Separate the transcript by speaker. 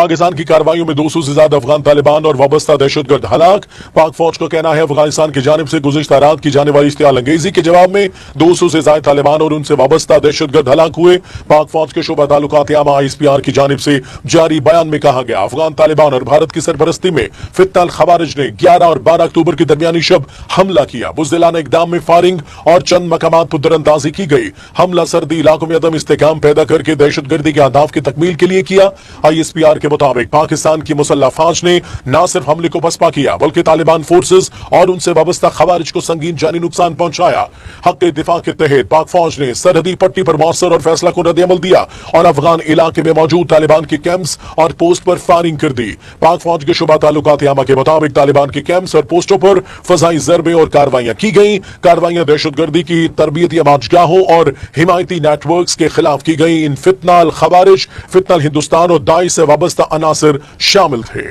Speaker 1: پاکستان کی کارروائیوں میں 200 سے زیادہ افغان طالبان اور وابستہ دہشت گرد ہلاک۔ پاک فوج کا کہنا ہے افغانستان کی جانب سے گزشتہ رات کی جانے والی اشتعال انگیزی کے جواب میں 200 سے زائد طالبان اور ان سے وابستہ دہشت گرد ہلاک ہوئے۔ پاک فوج کے شعبہ تعلقات عامہ ISPR کی جانب سے جاری بیان میں کہا گیا افغان طالبان اور بھارت کی سرپرستی میں فتنہ الخوارج نے 11 اور 12 اکتوبر کی درمیانی شب حملہ کیا۔ بزدلانہ اقدام میں فائرنگ اور چند مقامات پر درندازی کی گئی۔ حملہ سردی علاقوں میں عدم استحکام پیدا کر کے دہشت گردی کے اہداف کی تکمیل کے لیے کیا۔ ISPR کے مطابق پاکستان کی مسلح فوج نے نہ صرف حملے کو پسپا کیا بلکہ طالبان فورسز اور ان سے وابستہ خوارج کو سنگین جانی نقصان پہنچایا۔ حق دفاع کے تحت پاک فوج نے سرحدی پٹی پر مؤثر اور فیصلہ کن رد عمل دیا اور افغان علاقے میں موجود طالبان کے کیمپس اور پوسٹ پر فائرنگ کر دی۔ پاک فوج کے شعبہ تعلقات عامہ کے مطابق طالبان کے کیمپس اور پوسٹوں پر فضائی ضربے اور کارروائیاں کی گئیں۔ کارروائیاں دہشت گردی کی تربیتی اماجگاہوں اور حمایتی نیٹ ورکس کے خلاف کی گئیں۔ ان فتنہ الخوارج، فتنہ الہندوستان اور داعش سے وابستہ عناصر شامل تھے۔